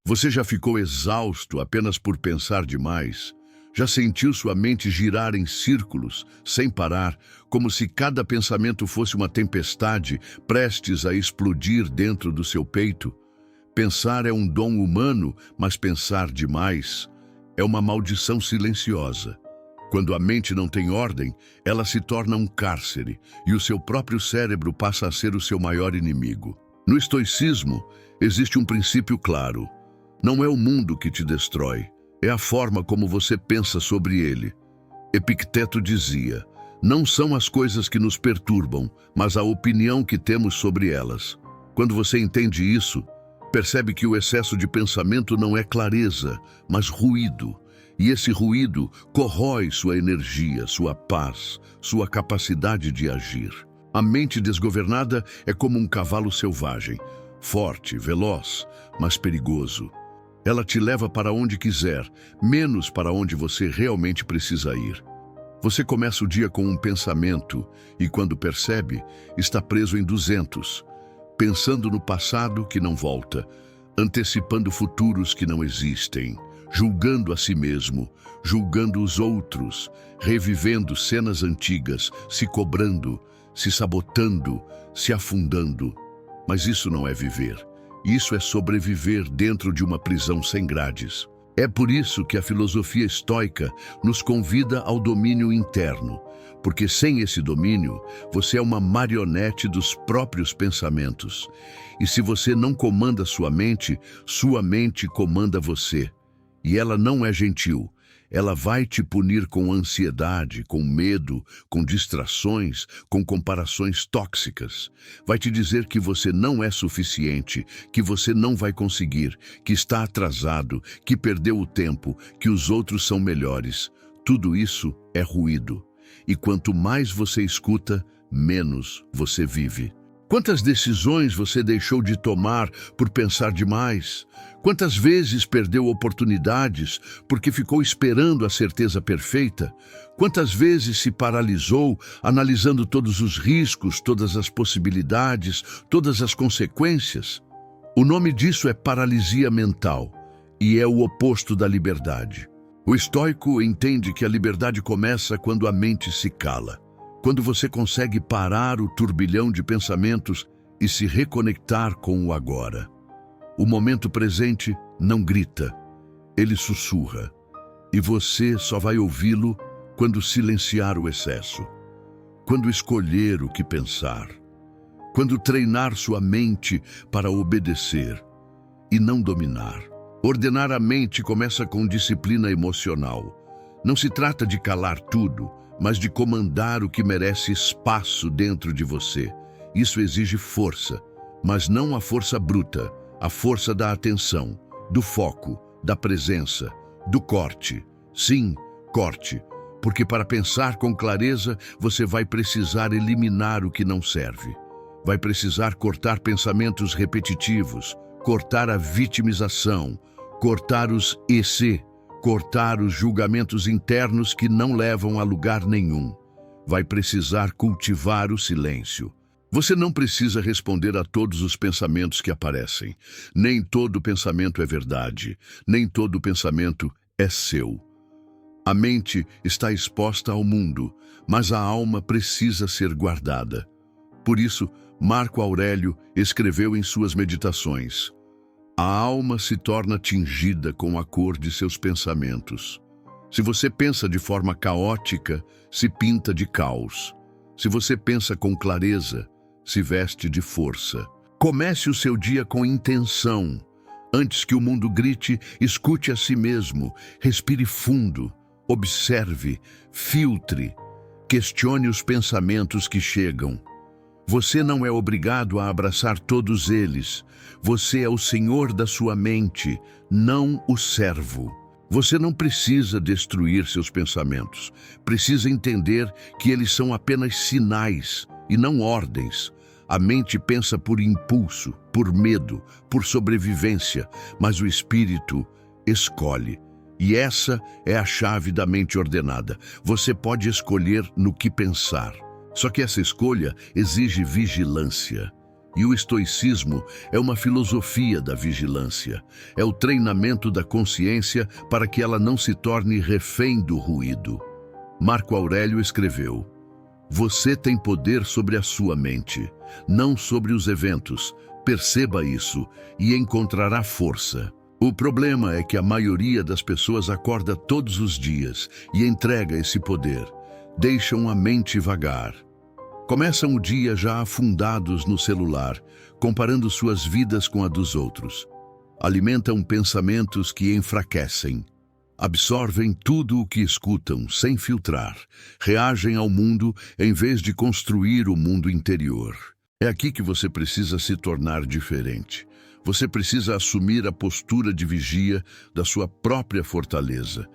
Você já ficou exausto apenas por pensar demais? Já sentiu sua mente girar em círculos, sem parar, como se cada pensamento fosse uma tempestade prestes a explodir dentro do seu peito? Pensar é um dom humano, mas pensar demais é uma maldição silenciosa. Quando a mente não tem ordem, ela se torna um cárcere e o seu próprio cérebro passa a ser o seu maior inimigo. No estoicismo, existe um princípio claro. Não é o mundo que te destrói, é a forma como você pensa sobre ele. Epicteto dizia: não são as coisas que nos perturbam, mas a opinião que temos sobre elas. Quando você entende isso, percebe que o excesso de pensamento não é clareza, mas ruído. E esse ruído corrói sua energia, sua paz, sua capacidade de agir. A mente desgovernada é como um cavalo selvagem, forte, veloz, mas perigoso. Ela te leva para onde quiser, menos para onde você realmente precisa ir. Você começa o dia com um pensamento e, quando percebe, está preso em 200, pensando no passado que não volta, antecipando futuros que não existem, julgando a si mesmo, julgando os outros, revivendo cenas antigas, se cobrando, se sabotando, se afundando. Mas isso não é viver. Isso é sobreviver dentro de uma prisão sem grades. É por isso que a filosofia estoica nos convida ao domínio interno, porque sem esse domínio, você é uma marionete dos próprios pensamentos. E se você não comanda sua mente comanda você. E ela não é gentil. Ela vai te punir com ansiedade, com medo, com distrações, com comparações tóxicas. Vai te dizer que você não é suficiente, que você não vai conseguir, que está atrasado, que perdeu o tempo, que os outros são melhores. Tudo isso é ruído. E quanto mais você escuta, menos você vive. Quantas decisões você deixou de tomar por pensar demais? Quantas vezes perdeu oportunidades porque ficou esperando a certeza perfeita? Quantas vezes se paralisou analisando todos os riscos, todas as possibilidades, todas as consequências? O nome disso é paralisia mental e é o oposto da liberdade. O estoico entende que a liberdade começa quando a mente se cala. Quando você consegue parar o turbilhão de pensamentos e se reconectar com o agora. O momento presente não grita, ele sussurra. E você só vai ouvi-lo quando silenciar o excesso. Quando escolher o que pensar. Quando treinar sua mente para obedecer e não dominar. Ordenar a mente começa com disciplina emocional. Não se trata de calar tudo, mas de comandar o que merece espaço dentro de você. Isso exige força, mas não a força bruta, a força da atenção, do foco, da presença, do corte. Sim, corte, porque para pensar com clareza, você vai precisar eliminar o que não serve. Vai precisar cortar pensamentos repetitivos, cortar a vitimização, cortar os EC, cortar os julgamentos internos que não levam a lugar nenhum. Vai precisar cultivar o silêncio. Você não precisa responder a todos os pensamentos que aparecem. Nem todo pensamento é verdade. Nem todo pensamento é seu. A mente está exposta ao mundo, mas a alma precisa ser guardada. Por isso, Marco Aurélio escreveu em suas meditações: a alma se torna tingida com a cor de seus pensamentos. Se você pensa de forma caótica, se pinta de caos. Se você pensa com clareza, se veste de força. Comece o seu dia com intenção. Antes que o mundo grite, escute a si mesmo, respire fundo, observe, filtre, questione os pensamentos que chegam. Você não é obrigado a abraçar todos eles. Você é o senhor da sua mente, não o servo. Você não precisa destruir seus pensamentos. Precisa entender que eles são apenas sinais e não ordens. A mente pensa por impulso, por medo, por sobrevivência, mas o espírito escolhe. E essa é a chave da mente ordenada. Você pode escolher no que pensar. Só que essa escolha exige vigilância. E o estoicismo é uma filosofia da vigilância, é o treinamento da consciência para que ela não se torne refém do ruído. Marco Aurélio escreveu: "Você tem poder sobre a sua mente, não sobre os eventos. Perceba isso e encontrará força." O problema é que a maioria das pessoas acorda todos os dias e entrega esse poder. Deixam a mente vagar. Começam o dia já afundados no celular, comparando suas vidas com a dos outros. Alimentam pensamentos que enfraquecem. Absorvem tudo o que escutam, sem filtrar. Reagem ao mundo em vez de construir o mundo interior. É aqui que você precisa se tornar diferente. Você precisa assumir a postura de vigia da sua própria fortaleza.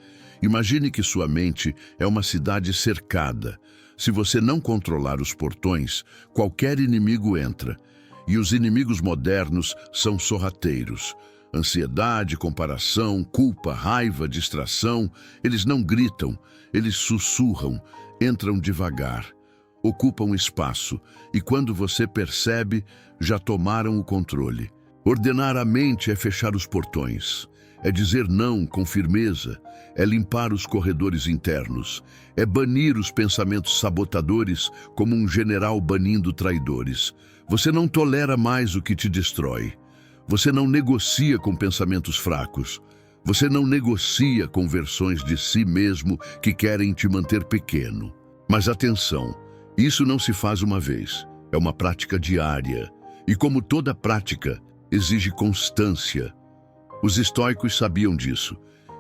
Imagine que sua mente é uma cidade cercada. Se você não controlar os portões, qualquer inimigo entra. E os inimigos modernos são sorrateiros. Ansiedade, comparação, culpa, raiva, distração. Eles não gritam, eles sussurram, entram devagar. Ocupam espaço e quando você percebe, já tomaram o controle. Ordenar a mente é fechar os portões, é dizer não com firmeza, é limpar os corredores internos, é banir os pensamentos sabotadores como um general banindo traidores. Você não tolera mais o que te destrói. Você não negocia com pensamentos fracos. Você não negocia com versões de si mesmo que querem te manter pequeno. Mas atenção, isso não se faz uma vez, é uma prática diária. E como toda prática, exige constância. Os estoicos sabiam disso.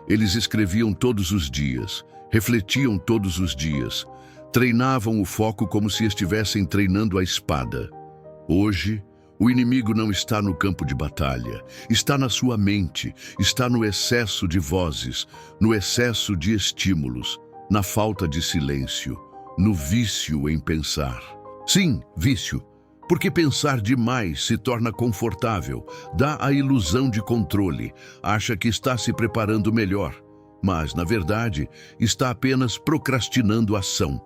Eles escreviam todos os dias, refletiam todos os dias, treinavam o foco como se estivessem treinando a espada. Hoje, o inimigo não está no campo de batalha, está na sua mente, está no excesso de vozes, no excesso de estímulos, na falta de silêncio, no vício em pensar. Sim, vício. Porque pensar demais se torna confortável, dá a ilusão de controle, acha que está se preparando melhor, mas, na verdade, está apenas procrastinando a ação.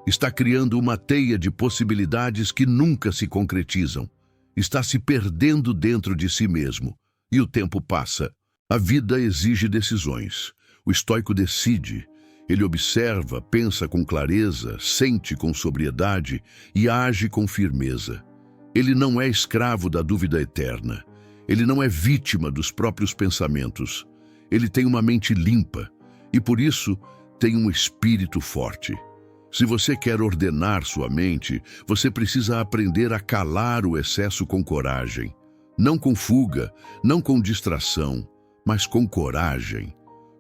Está criando uma teia de possibilidades que nunca se concretizam. Está se perdendo dentro de si mesmo. E o tempo passa. A vida exige decisões. O estoico decide. Ele observa, pensa com clareza, sente com sobriedade e age com firmeza. Ele não é escravo da dúvida eterna. Ele não é vítima dos próprios pensamentos. Ele tem uma mente limpa e, por isso, tem um espírito forte. Se você quer ordenar sua mente, você precisa aprender a calar o excesso com coragem. Não com fuga, não com distração, mas com coragem.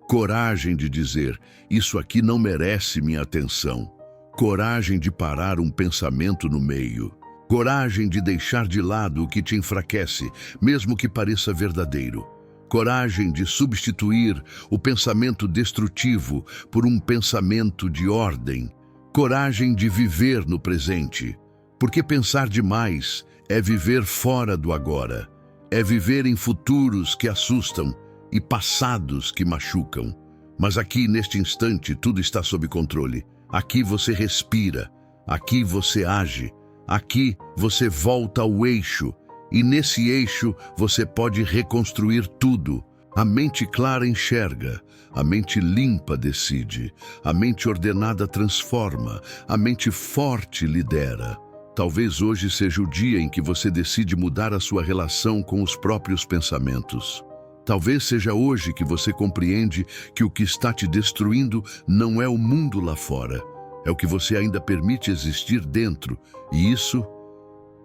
Coragem de dizer, isso aqui não merece minha atenção. Coragem de parar um pensamento no meio. Coragem de deixar de lado o que te enfraquece, mesmo que pareça verdadeiro. Coragem de substituir o pensamento destrutivo por um pensamento de ordem. Coragem de viver no presente. Porque pensar demais é viver fora do agora. É viver em futuros que assustam e passados que machucam. Mas aqui, neste instante, tudo está sob controle. Aqui você respira, aqui você age, aqui você volta ao eixo, e nesse eixo você pode reconstruir tudo. A mente clara enxerga, a mente limpa decide, a mente ordenada transforma, a mente forte lidera. Talvez hoje seja o dia em que você decide mudar a sua relação com os próprios pensamentos. Talvez seja hoje que você compreende que o que está te destruindo não é o mundo lá fora, é o que você ainda permite existir dentro, e isso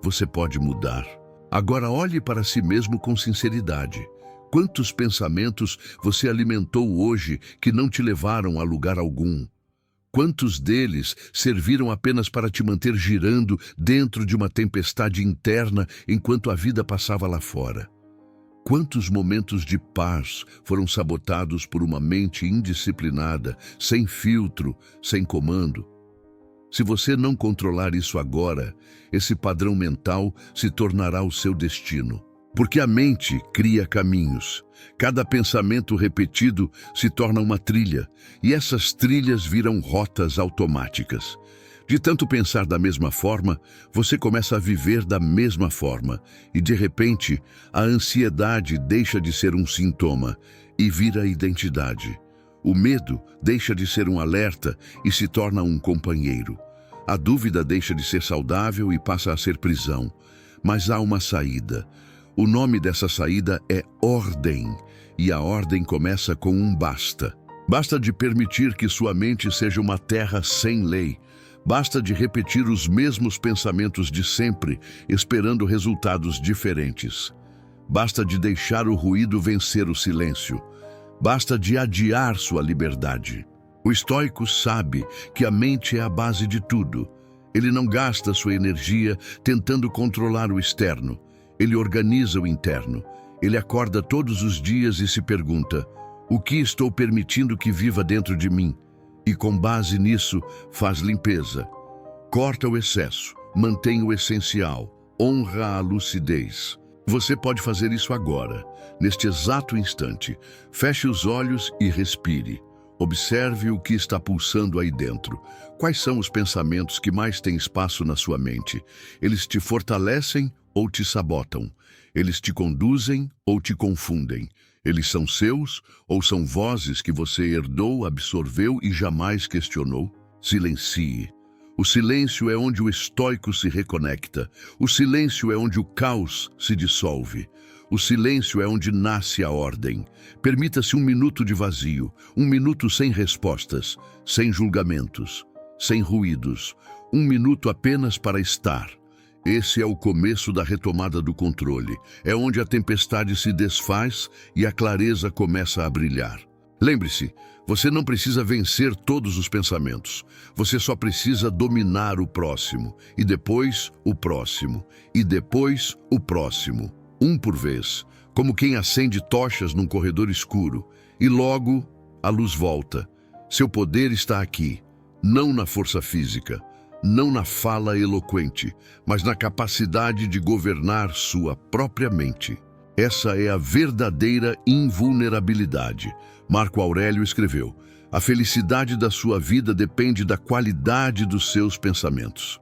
você pode mudar. Agora olhe para si mesmo com sinceridade. Quantos pensamentos você alimentou hoje que não te levaram a lugar algum? Quantos deles serviram apenas para te manter girando dentro de uma tempestade interna enquanto a vida passava lá fora? Quantos momentos de paz foram sabotados por uma mente indisciplinada, sem filtro, sem comando? Se você não controlar isso agora, esse padrão mental se tornará o seu destino. Porque a mente cria caminhos. Cada pensamento repetido se torna uma trilha, e essas trilhas viram rotas automáticas. De tanto pensar da mesma forma, você começa a viver da mesma forma e, de repente, a ansiedade deixa de ser um sintoma e vira identidade. O medo deixa de ser um alerta e se torna um companheiro. A dúvida deixa de ser saudável e passa a ser prisão. Mas há uma saída. O nome dessa saída é ordem, e a ordem começa com um basta. Basta de permitir que sua mente seja uma terra sem lei. Basta de repetir os mesmos pensamentos de sempre, esperando resultados diferentes. Basta de deixar o ruído vencer o silêncio. Basta de adiar sua liberdade. O estoico sabe que a mente é a base de tudo. Ele não gasta sua energia tentando controlar o externo. Ele organiza o interno. Ele acorda todos os dias e se pergunta: o que estou permitindo que viva dentro de mim? E com base nisso, faz limpeza. Corta o excesso, mantém o essencial, honra a lucidez. Você pode fazer isso agora, neste exato instante. Feche os olhos e respire. Observe o que está pulsando aí dentro. Quais são os pensamentos que mais têm espaço na sua mente? Eles te fortalecem ou te sabotam? Eles te conduzem ou te confundem? Eles são seus ou são vozes que você herdou, absorveu e jamais questionou? Silencie. O silêncio é onde o estoico se reconecta. O silêncio é onde o caos se dissolve. O silêncio é onde nasce a ordem. Permita-se um minuto de vazio, um minuto sem respostas, sem julgamentos, sem ruídos. Um minuto apenas para estar. Esse é o começo da retomada do controle. É onde a tempestade se desfaz e a clareza começa a brilhar. Lembre-se, você não precisa vencer todos os pensamentos. Você só precisa dominar o próximo, e depois o próximo, e depois o próximo. Um por vez, como quem acende tochas num corredor escuro, e logo a luz volta. Seu poder está aqui, não na força física, não na fala eloquente, mas na capacidade de governar sua própria mente. Essa é a verdadeira invulnerabilidade. Marco Aurélio escreveu: a felicidade da sua vida depende da qualidade dos seus pensamentos.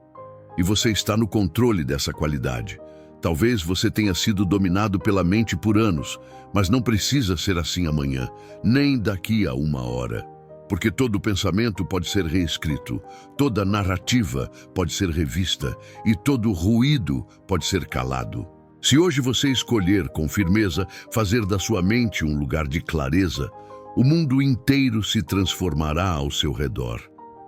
E você está no controle dessa qualidade. Talvez você tenha sido dominado pela mente por anos, mas não precisa ser assim amanhã, nem daqui a uma hora. Porque todo pensamento pode ser reescrito, toda narrativa pode ser revista e todo ruído pode ser calado. Se hoje você escolher com firmeza fazer da sua mente um lugar de clareza, o mundo inteiro se transformará ao seu redor.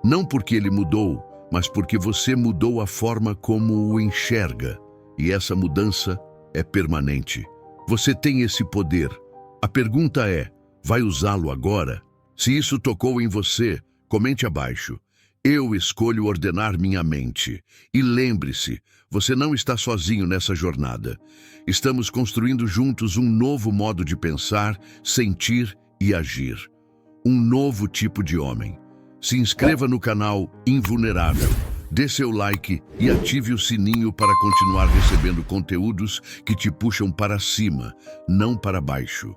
Não porque ele mudou, mas porque você mudou a forma como o enxerga. E essa mudança é permanente. Você tem esse poder. A pergunta é: vai usá-lo agora? Se isso tocou em você, comente abaixo. Eu escolho ordenar minha mente. E lembre-se, você não está sozinho nessa jornada. Estamos construindo juntos um novo modo de pensar, sentir e agir. Um novo tipo de homem. Se inscreva no canal Invulnerável. Dê seu like e ative o sininho para continuar recebendo conteúdos que te puxam para cima, não para baixo.